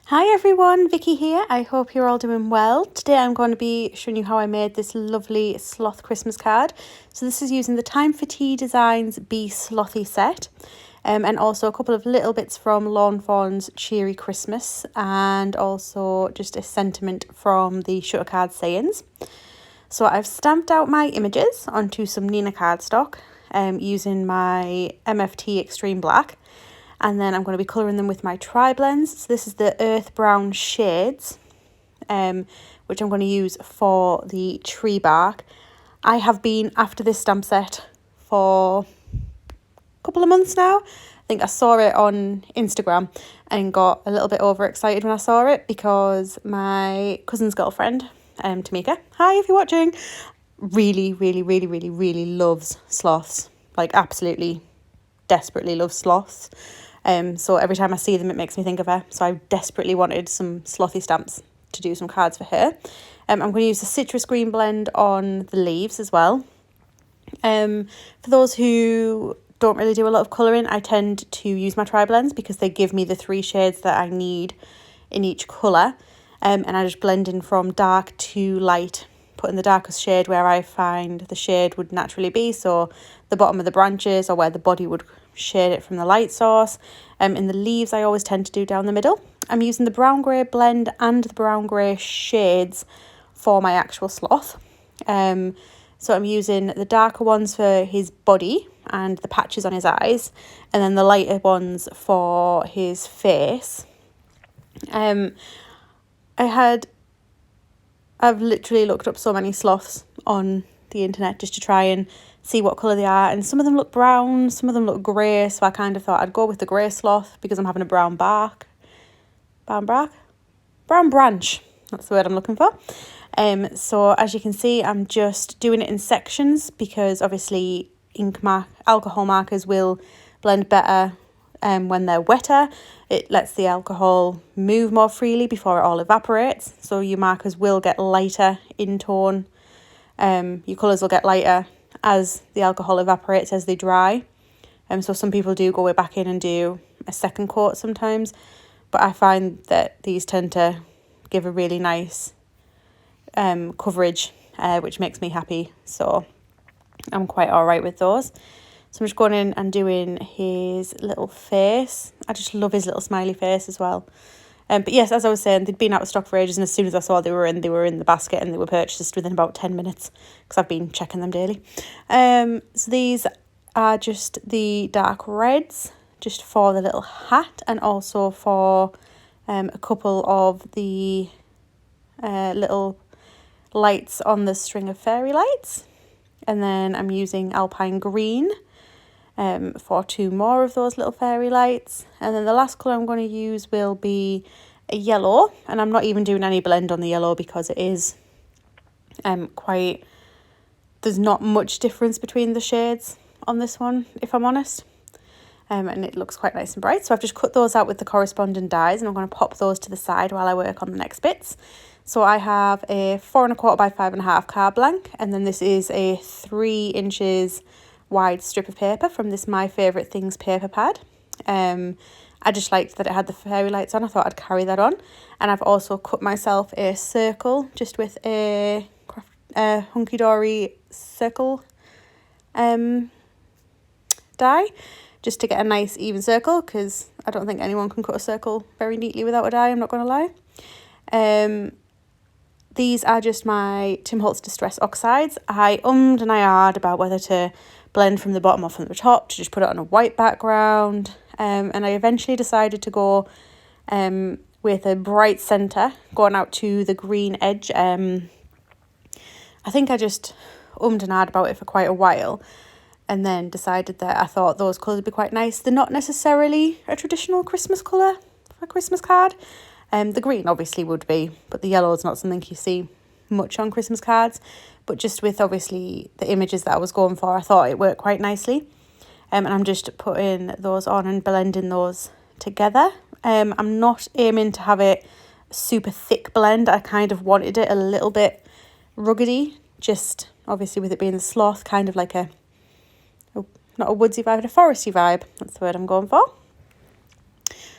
Hi everyone, Vicky here. I hope you're all doing well. Today I'm going to be showing you how I made this lovely sloth Christmas card. So this is using the Time for Tea Designs Be Slothy set and also a couple of little bits from Lawn Fawn's Cheery Christmas and also just a sentiment from the Shutter Card Sayings. So I've stamped out my images onto some Nina cardstock using my MFT Extreme Black. And then I'm going to be colouring them with my tri-blends. So this is the earth brown shades, which I'm going to use for the tree bark. I have been after this stamp set for a couple of months now. I think I saw it on Instagram and got a little bit overexcited when I saw it because my cousin's girlfriend, Tamika, hi if you're watching, really loves sloths. Like absolutely desperately loves sloths. So every time I see them, it makes me think of her. So I desperately wanted some slothy stamps to do some cards for her. I'm going to use the citrus green blend on the leaves as well. For those who don't really do a lot of colouring, I tend to use my tri-blends because they give me the 3 shades that I need in each colour. And I just blend in from dark to light, putting the darkest shade where I find the shade would naturally be. So the bottom of the branches or where the body would shade it from the light source. In the leaves I always tend to do down the middle. I'm using the brown grey blend and the brown grey shades for my actual sloth. So I'm using the darker ones for his body and the patches on his eyes, and then the lighter ones for his face. I've literally looked up so many sloths on the internet just to try and see what colour they are, and some of them look brown, some of them look grey, so I kind of thought I'd go with the grey sloth because I'm having a brown branch, that's the word I'm looking for. So as you can see, I'm just doing it in sections because obviously alcohol markers will blend better when they're wetter. It lets the alcohol move more freely before it all evaporates, so your markers will get lighter in tone. Your colours will get lighter as the alcohol evaporates as they dry. So some people do go way back in and do a second coat sometimes, but I find that these tend to give a really nice coverage, which makes me happy, so I'm quite alright with those. So I'm just going in and doing his little face. I just love his little smiley face as well. But yes, as I was saying, they'd been out of stock for ages, and as soon as I saw they were in the basket and they were purchased within about 10 minutes because I've been checking them daily. So these are just the dark reds, just for the little hat, and also for a couple of the little lights on the string of fairy lights. And then I'm using alpine green for 2 more of those little fairy lights. And then the last colour I'm going to use will be a yellow, and I'm not even doing any blend on the yellow because it is there's not much difference between the shades on this one, if I'm honest. And it looks quite nice and bright, so I've just cut those out with the corresponding dies, and I'm going to pop those to the side while I work on the next bits. So I have a 4 1/4 by 5 1/2 card blank, and then this is a 3 inches wide strip of paper from this My Favourite Things paper pad. I just liked that it had the fairy lights on. I thought I'd carry that on, and I've also cut myself a circle just with a hunky dory circle die, just to get a nice even circle, because I don't think anyone can cut a circle very neatly without a die, I'm not going to lie. These are just my Tim Holtz Distress Oxides. I ummed and I ahed about whether to blend from the bottom or from the top, to just put it on a white background. And I eventually decided to go with a bright centre, going out to the green edge. I think I just ummed and ahed about it for quite a while, and then decided that I thought those colours would be quite nice. They're not necessarily a traditional Christmas colour for a Christmas card. The green obviously would be, but the yellow is not something you see much on Christmas cards. But just with obviously the images that I was going for, I thought it worked quite nicely. And I'm just putting those on and blending those together. I'm not aiming to have it super thick blend. I kind of wanted it a little bit ruggedy, just obviously with it being the sloth, kind of like not a woodsy vibe, but a foresty vibe. That's the word I'm going for.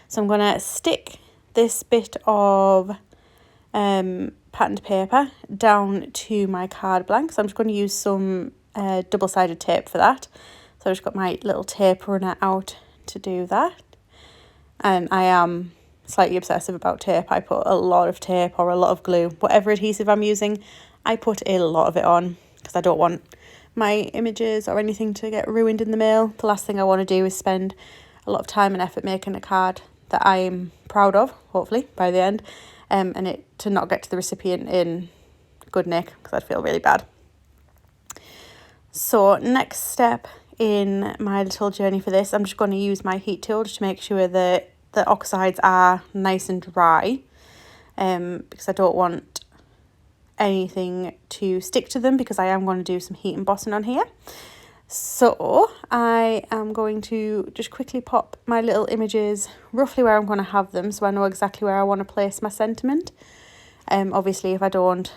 So I'm going to stick this bit of patterned paper down to my card blank. So I'm just going to use some double-sided tape for that. So I've just got my little tape runner out to do that. And I am slightly obsessive about tape. I put a lot of tape or a lot of glue, whatever adhesive I'm using, I put a lot of it on because I don't want my images or anything to get ruined in the mail. The last thing I want to do is spend a lot of time and effort making a card that I'm proud of, hopefully, by the end, and it to not get to the recipient in good nick, because I'd feel really bad. So next step in my little journey for this, I'm just going to use my heat tool just to make sure that the oxides are nice and dry, because I don't want anything to stick to them, because I am going to do some heat embossing on here. So I am going to just quickly pop my little images roughly where I'm going to have them, so I know exactly where I want to place my sentiment. Obviously if I don't,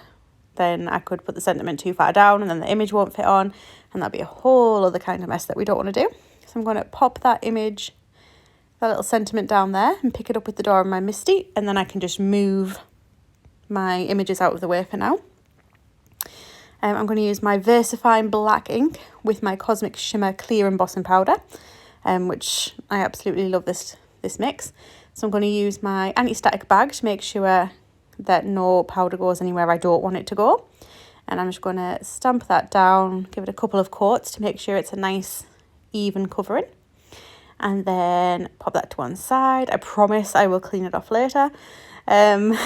then I could put the sentiment too far down and then the image won't fit on, and that'd be a whole other kind of mess that we don't want to do. So I'm going to pop that image, that little sentiment down there, and pick it up with the door of my Misty, and then I can just move my images out of the way for now. I'm going to use my VersaFine black ink with my Cosmic Shimmer clear embossing powder, which I absolutely love this mix. So I'm going to use my anti-static bag to make sure that no powder goes anywhere I don't want it to go. And I'm just going to stamp that down, give it a couple of coats to make sure it's a nice even covering. And then pop that to one side. I promise I will clean it off later. And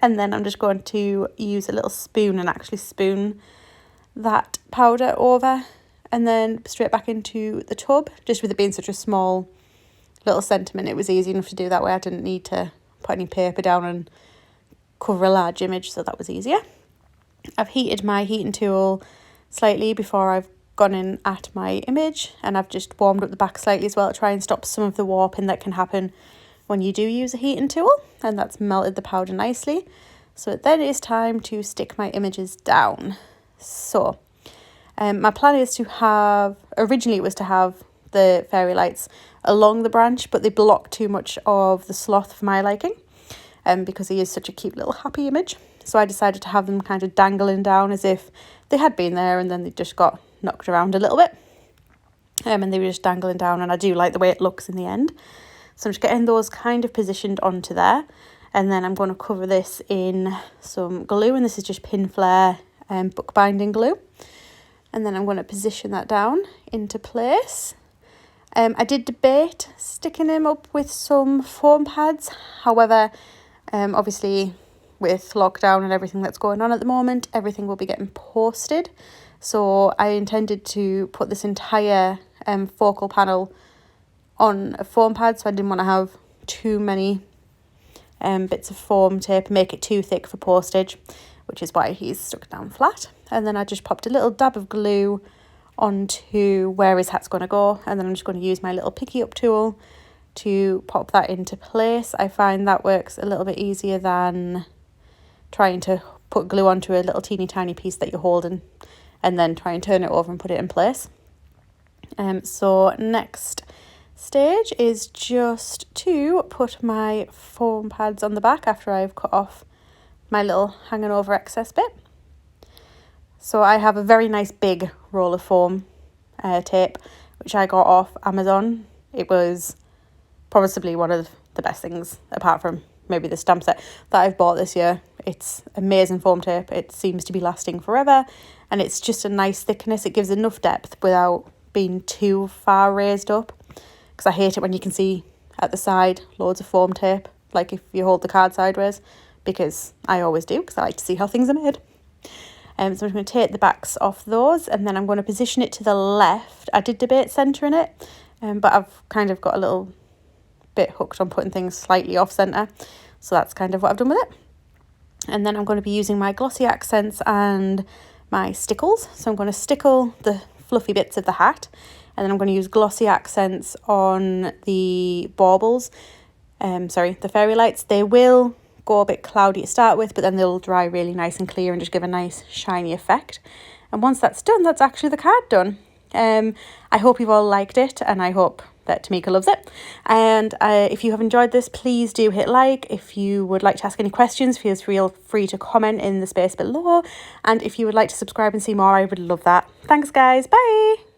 then I'm just going to use a little spoon and actually spoon that powder over and then straight back into the tub. Just with it being such a small little sentiment, it was easy enough to do that way. I didn't need to put any paper down and cover a large image, so that was easier. I've heated my heating tool slightly before I've gone in at my image, and I've just warmed up the back slightly as well to try and stop some of the warping that can happen when you do use a heating tool, and that's melted the powder nicely. So then it is time to stick my images down. So my plan is to have, originally it was to have the fairy lights along the branch, but they block too much of the sloth for my liking, because he is such a cute little happy image. So I decided to have them kind of dangling down as if they had been there and then they just got knocked around a little bit, and they were just dangling down, and I do like the way it looks in the end. So I'm just getting those kind of positioned onto there, and then I'm going to cover this in some glue, and this is just pin flare bookbinding glue, and then I'm going to position that down into place. I did debate sticking him up with some foam pads, however, obviously with lockdown and everything that's going on at the moment, everything will be getting posted. So I intended to put this entire focal panel on a foam pad, so I didn't want to have too many bits of foam tape, make it too thick for postage, which is why he's stuck down flat. And then I just popped a little dab of glue onto where his hat's going to go, and then I'm just going to use my little picky up tool to pop that into place. I find that works a little bit easier than trying to put glue onto a little teeny tiny piece that you're holding and then try and turn it over and put it in place. So next stage is just to put my foam pads on the back after I've cut off my little hanging over excess bit. So I have a very nice big roll of foam tape, which I got off Amazon. It was possibly one of the best things, apart from maybe the stamp set, that I've bought this year. It's amazing foam tape. It seems to be lasting forever, and it's just a nice thickness. It gives enough depth without being too far raised up, because I hate it when you can see at the side loads of foam tape, like if you hold the card sideways, because I always do, because I like to see how things are made. So I'm just going to take the backs off those, and then I'm going to position it to the left. I did debate centering it, but I've kind of got a little bit hooked on putting things slightly off centre, so that's kind of what I've done with it. And then I'm going to be using my glossy accents and my stickles. So I'm going to stickle the fluffy bits of the hat, and then I'm going to use glossy accents on the baubles, the fairy lights. They will go a bit cloudy to start with, but then they'll dry really nice and clear and just give a nice shiny effect. And once that's done, that's actually the card done. I hope you've all liked it, and I hope that Tamika loves it. And if you have enjoyed this, please do hit like. If you would like to ask any questions, feel free to comment in the space below. And if you would like to subscribe and see more, I would love that. Thanks guys, bye.